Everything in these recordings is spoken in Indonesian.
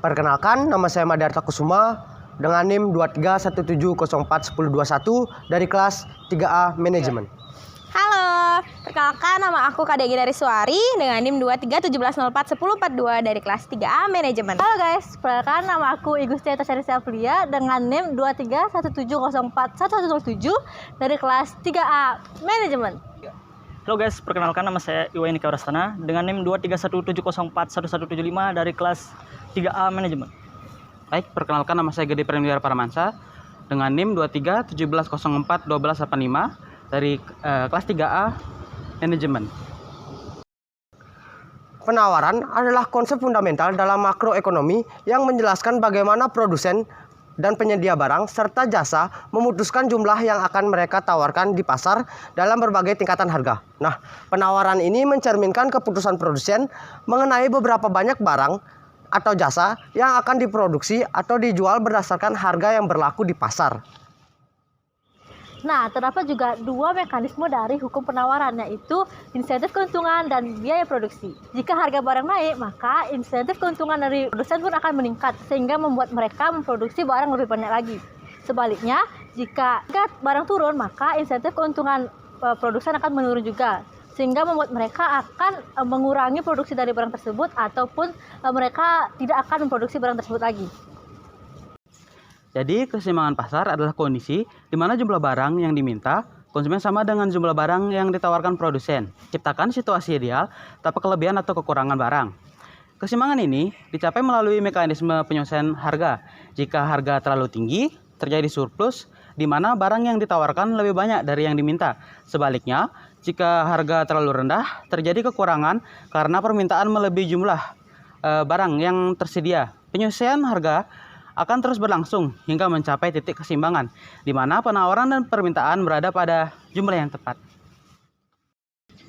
Perkenalkan, nama saya Madarta Kusuma dengan NIM 2317041021 dari kelas 3A Manajemen. Halo, perkenalkan nama aku Kak Degi dari Suari dengan NIM 2317041042 dari kelas 3A Manajemen. Halo guys, perkenalkan nama aku Igusti Tasari Syaflia dengan NIM 2317041107 dari kelas 3A Manajemen. Halo guys, perkenalkan nama saya Iwa Nika Rastana dengan NIM 2317041175 dari kelas 3A Manajemen. Baik, perkenalkan nama saya Gede Premiar Paramansa dengan NIM 2317041285 dari kelas 3A Manajemen. Penawaran adalah konsep fundamental dalam makroekonomi yang menjelaskan bagaimana produsen dan penyedia barang serta jasa memutuskan jumlah yang akan mereka tawarkan di pasar dalam berbagai tingkatan harga. Nah, penawaran ini mencerminkan keputusan produsen mengenai beberapa banyak barang atau jasa yang akan diproduksi atau dijual berdasarkan harga yang berlaku di pasar. Nah, terdapat juga dua mekanisme dari hukum penawaran, yaitu insentif keuntungan dan biaya produksi. Jika harga barang naik, maka insentif keuntungan dari produsen pun akan meningkat, sehingga membuat mereka memproduksi barang lebih banyak lagi. Sebaliknya, jika barang turun, maka insentif keuntungan produsen akan menurun juga, sehingga membuat mereka akan mengurangi produksi dari barang tersebut, ataupun mereka tidak akan memproduksi barang tersebut lagi. Jadi, keseimbangan pasar adalah kondisi di mana jumlah barang yang diminta konsumen sama dengan jumlah barang yang ditawarkan produsen. Ciptakan situasi ideal tanpa kelebihan atau kekurangan barang. Keseimbangan ini dicapai melalui mekanisme penyelesaian harga. Jika harga terlalu tinggi, terjadi surplus di mana barang yang ditawarkan lebih banyak dari yang diminta. Sebaliknya, jika harga terlalu rendah, terjadi kekurangan karena permintaan melebihi jumlah barang yang tersedia. Penyelesaian harga akan terus berlangsung hingga mencapai titik keseimbangan, di mana penawaran dan permintaan berada pada jumlah yang tepat.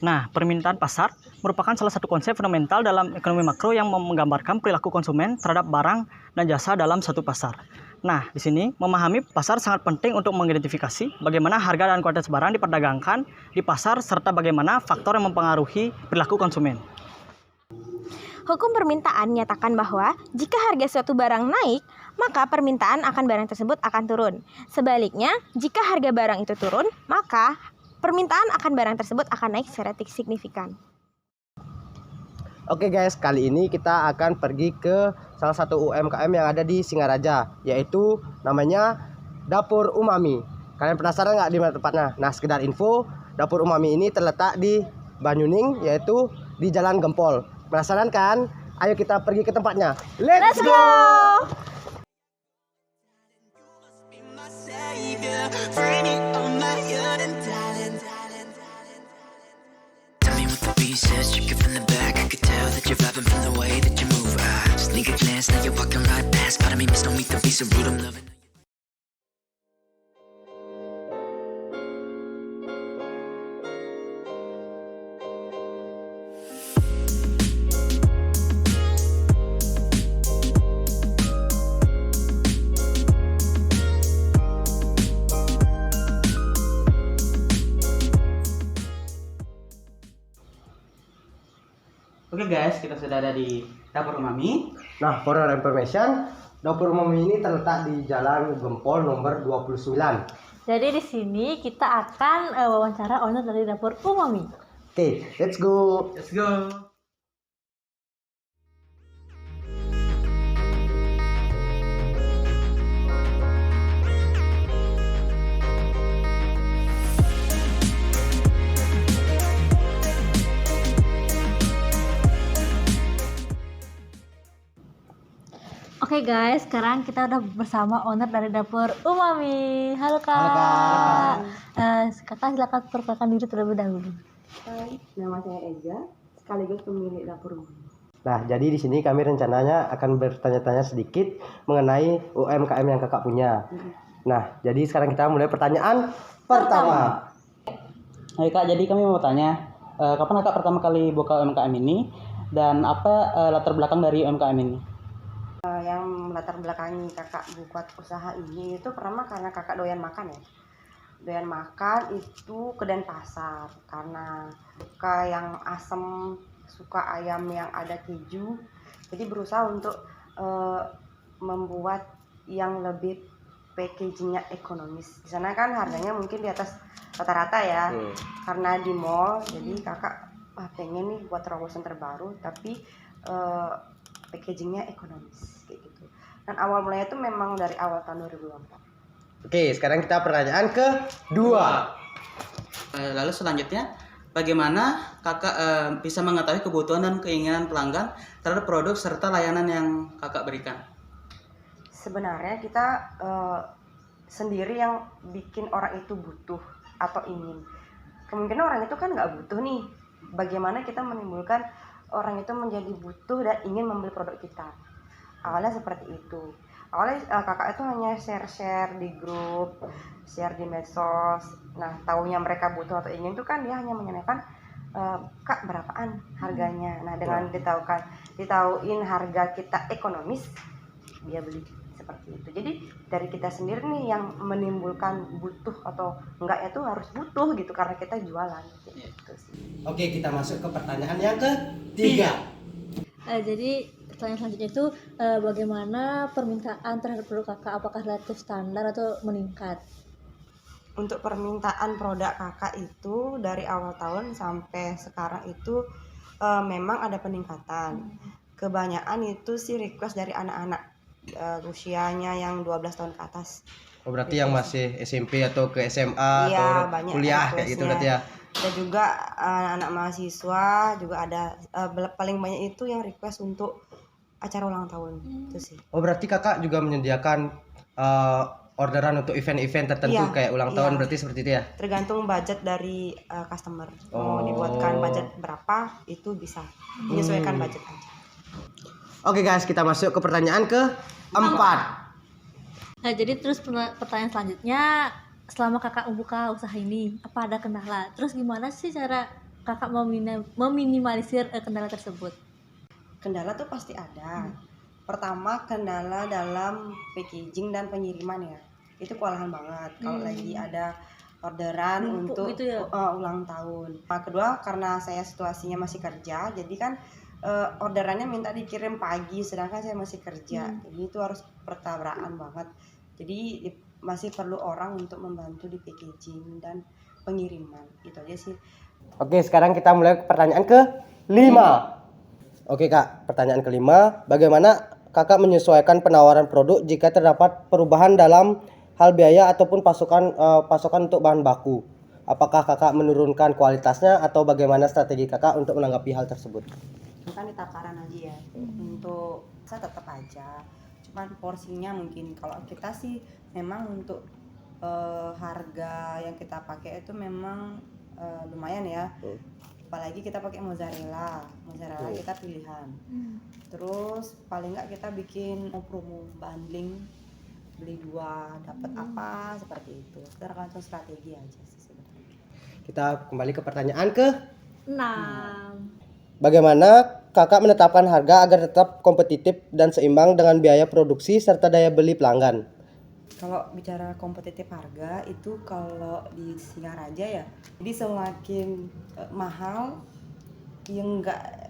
Nah, permintaan pasar merupakan salah satu konsep fundamental dalam ekonomi makro yang menggambarkan perilaku konsumen terhadap barang dan jasa dalam satu pasar. Nah, di sini memahami pasar sangat penting untuk mengidentifikasi bagaimana harga dan kualitas barang diperdagangkan di pasar serta bagaimana faktor yang mempengaruhi perilaku konsumen. Hukum permintaan menyatakan bahwa jika harga suatu barang naik, maka permintaan akan barang tersebut akan turun. Sebaliknya, jika harga barang itu turun, maka permintaan akan barang tersebut akan naik secara signifikan. Oke guys, kali ini kita akan pergi ke salah satu UMKM yang ada di Singaraja, yaitu namanya Dapur Umami. Kalian penasaran nggak di mana tempatnya? Nah, sekedar info, Dapur Umami ini terletak di Banyuning, yaitu di Jalan Gempol. Penasaran kan? Ayo kita pergi ke tempatnya. Let's go! Oke guys, kita sudah ada di Dapur Umami. Nah, for your information, Dapur Umami ini terletak di Jalan Gempol nomor 29. Jadi di sini kita akan wawancara owner dari Dapur Umami. Oke, let's go. Let's go. Oke guys, sekarang kita udah bersama owner dari Dapur Umami. Halo Kak. Halo, Kak. Kakak silakan perkenalkan diri terlebih dahulu. Hai, nama saya Eza, sekaligus pemilik Dapur Umami. Nah, jadi di sini kami rencananya akan bertanya-tanya sedikit mengenai UMKM yang kakak punya. Nah, jadi sekarang kita mulai pertanyaan pertama. Hai Kak, jadi kami mau tanya, kapan Kakak pertama kali buka UMKM ini dan apa latar belakang dari UMKM ini? Yang melatar belakangi kakak buat usaha ini itu pertama karena kakak doyan makan ya. Doyan makan itu ke Denpasar karena suka yang asam, suka ayam yang ada keju. Jadi berusaha untuk membuat yang lebih packagingnya ekonomis. Di sana kan harganya mungkin di atas rata-rata ya, karena di mall. Jadi kakak pengen nih buat terobosan terbaru, tapi packagingnya ekonomis kayak gitu. Dan awal mulanya itu memang dari awal tahun 2024. Oke, sekarang kita pertanyaan kedua. Lalu selanjutnya, bagaimana kakak bisa mengetahui kebutuhan dan keinginan pelanggan terhadap produk serta layanan yang kakak berikan? Sebenarnya kita sendiri yang bikin orang itu butuh atau ingin. Kemungkinan orang itu kan nggak butuh nih. Bagaimana kita menimbulkan orang itu menjadi butuh dan ingin membeli produk kita. Awalnya seperti itu. Awalnya kakak itu hanya share di grup, share di medsos. Nah, taunya mereka butuh atau ingin itu kan dia hanya menanyakan, Kak berapaan harganya. Nah, dengan ditauin harga kita ekonomis, dia beli seperti itu. Jadi dari kita sendiri nih yang menimbulkan butuh atau enggak itu harus butuh gitu karena kita jualan gitu sih. Oke, kita masuk ke pertanyaan yang ketiga. Jadi pertanyaan selanjutnya itu bagaimana permintaan terhadap produk kakak, apakah relatif standar atau meningkat? Untuk permintaan produk kakak itu dari awal tahun sampai sekarang itu memang ada peningkatan. Kebanyakan itu sih request dari anak-anak usianya yang 12 tahun ke atas. Oh, berarti yang masih SMP atau ke SMA Iya, atau banyak kuliah kayak gitu berarti ya. Ada juga anak mahasiswa juga ada, paling banyak itu yang request untuk acara ulang tahun itu sih. Oh, berarti kakak juga menyediakan orderan untuk event-event tertentu Iya, kayak ulang tahun iya. berarti seperti itu ya? Tergantung budget dari customer. Mau Oh. dibuatkan budget berapa itu bisa menyesuaikan budget aja. Oke guys, kita masuk ke pertanyaan keempat. Nah, jadi terus pertanyaan selanjutnya, selama kakak membuka usaha ini, apa ada kendala? Terus gimana sih cara kakak meminimalisir kendala tersebut? Kendala tuh pasti ada. Pertama, kendala dalam packaging dan pengiriman ya. Itu kewalahan banget kalau lagi ada orderan Numpuk untuk gitu ya? ulang tahun. Nah, kedua, karena saya situasinya masih kerja, jadi kan orderannya minta dikirim pagi sedangkan saya masih kerja. Jadi itu harus pertabrakan banget. Jadi masih perlu orang untuk membantu di packaging dan pengiriman. Itu aja sih. Oke, sekarang kita mulai ke pertanyaan kelima. Oke kak, pertanyaan kelima. Bagaimana kakak menyesuaikan penawaran produk jika terdapat perubahan dalam hal biaya ataupun pasokan untuk bahan baku? Apakah kakak menurunkan kualitasnya atau bagaimana strategi kakak untuk menanggapi hal tersebut? Kan di takaran aja ya. Untuk saya tetap aja, cuman porsinya mungkin kalau kita sih memang untuk harga yang kita pakai itu memang lumayan ya. Apalagi kita pakai mozzarella kita pilihan. Terus paling nggak kita bikin promo bundling, beli 2 dapat apa seperti itu. Tergantung strategi aja sih sebenarnya. Kita kembali ke pertanyaan ke 6. bagaimana kakak menetapkan harga agar tetap kompetitif dan seimbang dengan biaya produksi serta daya beli pelanggan? Kalau bicara kompetitif harga itu kalau di Singaraja ya, jadi semakin mahal yang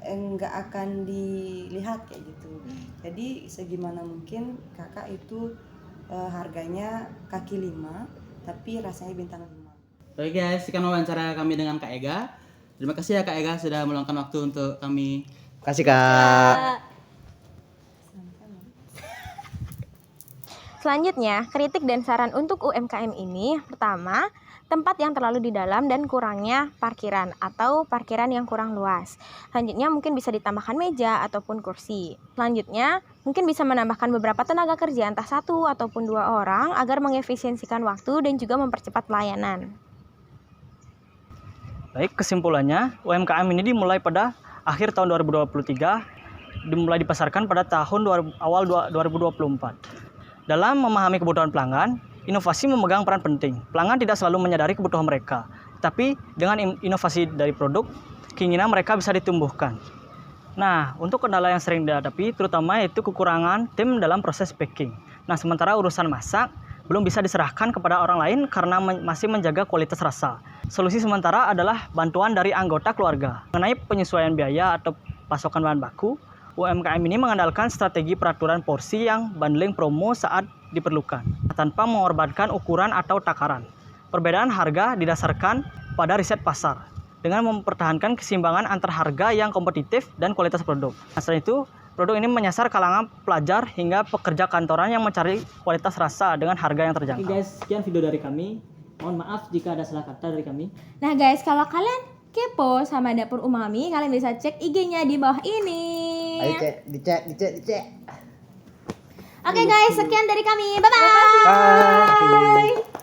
enggak akan dilihat kayak gitu. Jadi segimana mungkin kakak itu harganya kaki 5 tapi rasanya bintang 5. Oke guys, sekian wawancara kami dengan Kak Ega. Terima kasih ya Kak Ega sudah meluangkan waktu untuk kami. Kasih kak. Selanjutnya, kritik dan saran untuk UMKM ini, pertama, tempat yang terlalu di dalam dan kurangnya parkiran atau parkiran yang kurang luas. Selanjutnya, mungkin bisa ditambahkan meja ataupun kursi. Selanjutnya, mungkin bisa menambahkan beberapa tenaga kerja entah 1 ataupun 2 orang agar mengefisiensikan waktu dan juga mempercepat pelayanan. Baik, kesimpulannya, UMKM ini dimulai pada akhir tahun 2023, dimulai dipasarkan pada awal 2024. Dalam memahami kebutuhan pelanggan, inovasi memegang peran penting. Pelanggan tidak selalu menyadari kebutuhan mereka, tapi dengan inovasi dari produk, keinginan mereka bisa ditumbuhkan. Nah, untuk kendala yang sering dihadapi, terutama yaitu kekurangan tim dalam proses packing. Nah, sementara urusan masak belum bisa diserahkan kepada orang lain karena masih menjaga kualitas rasa. Solusi sementara adalah bantuan dari anggota keluarga. Mengenai penyesuaian biaya atau pasokan bahan baku, UMKM ini mengandalkan strategi peraturan porsi yang bundling promo saat diperlukan, tanpa mengorbankan ukuran atau takaran. Perbedaan harga didasarkan pada riset pasar, dengan mempertahankan keseimbangan antar harga yang kompetitif dan kualitas produk. Selain itu, produk ini menyasar kalangan pelajar hingga pekerja kantoran yang mencari kualitas rasa dengan harga yang terjangkau. Oke guys, sekian video dari kami. Mohon maaf jika ada salah kata dari kami. Nah guys, kalau kalian kepo sama Dapur Umami, kalian bisa cek IG-nya di bawah ini. Ayo dicek. Oke guys, sekian dari kami. Bye-bye. Bye.